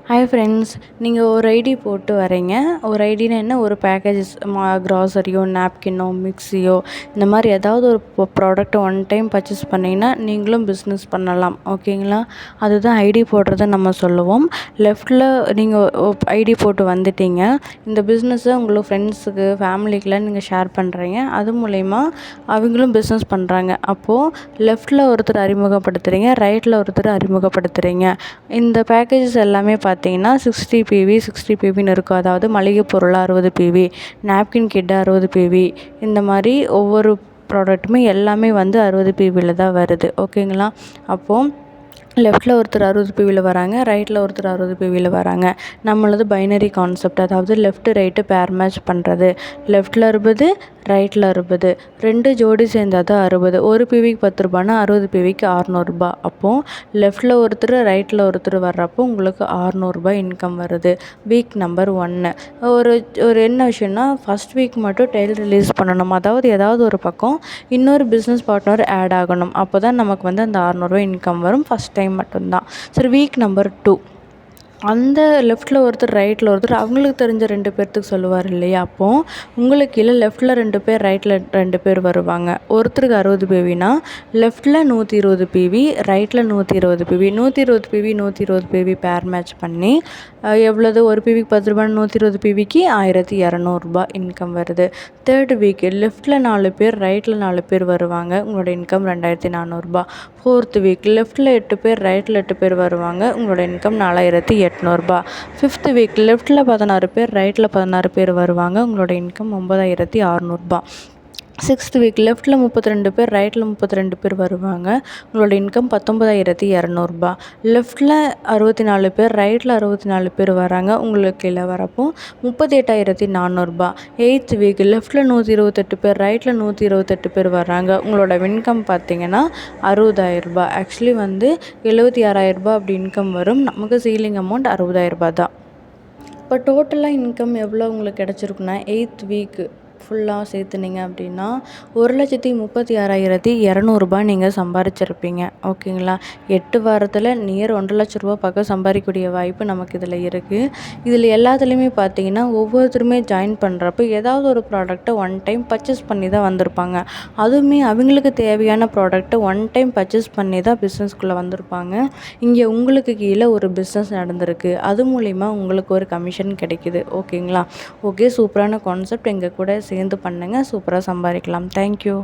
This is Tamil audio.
ஹாய் ஃப்ரெண்ட்ஸ், நீங்கள் ஒரு ஐடி போட்டு வரீங்க. ஒரு ஐடினா என்ன, ஒரு பேக்கேஜஸ் க்ராசரியோ, நாப்கினோ, மிக்ஸியோ, இந்த மாதிரி ஏதாவது ஒரு ப்ராடக்ட் ஒன் டைம் பர்ச்சேஸ் பண்ணிங்கன்னா நீங்களும் பிஸ்னஸ் பண்ணலாம். ஓகேங்களா? அதுதான் ஐடி போடுறத நம்ம சொல்லுவோம். லெஃப்டில் நீங்கள் ஐடி போட்டு வந்துட்டீங்க. இந்த பிஸ்னஸை உங்களுக்கு ஃப்ரெண்ட்ஸுக்கு, ஃபேமிலிக்கெலாம் நீங்கள் ஷேர் பண்ணுறீங்க. அது மூலயமா அவங்களும் பிஸ்னஸ் பண்ணுறாங்க. அப்போது லெஃப்டில் ஒருத்தர் அறிமுகப்படுத்துகிறீங்க, ரைட்டில் ஒருத்தர் அறிமுகப்படுத்துகிறீங்க. இந்த பேக்கேஜஸ் எல்லாமே பார்த்தீங்கன்னா 60 PV 60 PVன்னு இருக்கும். அதாவது மளிகை பொருள் 60 PV, நாப்கின் கிட்ட 60 PV, இந்த மாதிரி ஒவ்வொரு ப்ராடக்ட்டுமே எல்லாமே வந்து 60 PVயில் தான் வருது. ஓகேங்களா? அப்போது லெஃப்டில் ஒருத்தர் 60 PVயில் வராங்க, ரைட்டில் ஒருத்தர் 60 PVயில் வராங்க. நம்மளது பைனரி கான்செப்ட், அதாவது லெஃப்ட்டு ரைட்டு பேர் மேட்ச் பண்ணுறது. லெஃப்டில் 60, ரைட்டில் 60, 2 ஜோடி சேர்ந்தால் தான் 60. ஒரு PVக்கு 10 ரூபான்னா 60 PVக்கு 600 ரூபா. அப்போது லெஃப்டில் ஒருத்தர் ரைட்டில் ஒருத்தர் வர்றப்போ உங்களுக்கு 600 ரூபாய் இன்கம் வருது. வீக் நம்பர் 1 ஒரு என்ன விஷயம்னா, ஃபஸ்ட் வீக் மட்டும் டெய்ல் ரிலீஸ் பண்ணணும். அதாவது ஏதாவது ஒரு பக்கம் இன்னொரு பிஸ்னஸ் பார்ட்னர் ஆட் ஆகணும். அப்போ தான் நமக்கு வந்து அந்த 600 ரூபாய் இன்கம் வரும். ஃபஸ்ட் டைம் மட்டும்தான். சரி, வீக் நம்பர் 2 அந்த லெஃப்டில் ஒருத்தர் ரைட்டில் ஒருத்தர் அவங்களுக்கு தெரிஞ்ச 2 பேர்த்துக்கு சொல்லுவார் இல்லையா? அப்போது உங்களுக்கு கீழே லெஃப்டில் 2 பேர், ரைட்டில் 2 பேர் வருவாங்க. ஒருத்தருக்கு 60 PVனா லெஃப்டில் 120 PV, ரைட்டில் 120 PV. 120 PV 120 PV பேர் மேட்ச் பண்ணி எவ்வளவு, ஒரு PVக்கு 10 ரூபான்னு 120 PVக்கு 1200 ரூபாய் இன்கம் வருது. தேர்ட் வீக் லெஃப்டில் 4 பேர், ரைட்டில் 4 பேர் வருவாங்க. உங்களோட இன்கம் 2400 ரூபாய். ஃபோர்த் வீக் லெஃப்டில் 8 பேர், ரைட்டில் 8 பேர் வருவாங்க. உங்களோட இன்கம் 4800 ரூபாய். ஃபிஃப்த் வீக் லெஃப்டில் 16 பேர், ரைட்டில் 16 பேர் வருவாங்க. உங்களோட இன்கம் 9600 ரூபாய். சிக்ஸ்த் வீக் லெஃப்டில் 32 பேர், ரைட்டில் 32 பேர் வருவாங்க. உங்களோட இன்கம் 19200 ரூபாய். லெஃப்டில் 64 பேர், ரைட்டில் 64 பேர் வராங்க. உங்களுக்கு கீழே வரப்போ 38400 ரூபாய். எயித் வீக் லெஃப்டில் 128 பேர், ரைட்டில் 128 பேர் வராங்க. உங்களோட இன்கம் பார்த்தீங்கன்னா 60000 ரூபாய். ஆக்சுவலி வந்து 76000 ரூபாய் அப்படி இன்கம் வரும். நமக்கு சீலிங் அமௌண்ட் 60000 ரூபாய் தான். இப்போ டோட்டலாக இன்கம் எவ்வளோ உங்களுக்கு கிடச்சிருக்குன்னா, எயித் வீக்கு ஃபுல்லாக சேர்த்துனீங்க அப்படின்னா 1,36,200 ரூபாய் நீங்கள் சம்பாரிச்சிருப்பீங்க. ஓகேங்களா? 8 வாரத்தில் நியர் 1.5 லட்ச ரூபா பக்கம் சம்பாதிக்கக்கூடிய வாய்ப்பு நமக்கு இதில் இருக்குது. இதில் எல்லாத்துலேயுமே பார்த்தீங்கன்னா ஒவ்வொருத்தருமே ஜாயின் பண்ணுறப்ப ஏதாவது ஒரு ப்ராடக்ட்டை ஒன் டைம் பர்ச்சேஸ் பண்ணி தான் வந்திருப்பாங்க. அதுவுமே அவங்களுக்கு தேவையான ப்ராடக்ட்டை ஒன் டைம் பர்ச்சேஸ் பண்ணி தான் பிஸ்னஸ்குள்ளே வந்திருப்பாங்க. இங்கே உங்களுக்கு கீழே ஒரு பிஸ்னஸ் நடந்திருக்கு. அது மூலிமா உங்களுக்கு ஒரு கமிஷன் கிடைக்குது. ஓகேங்களா? ஓகே, சூப்பரான கான்செப்ட். எங்கள் கூட சேர்ந்து பண்ணுங்கள், சூப்பராக சம்பாதிக்கலாம். தேங்க்யூ.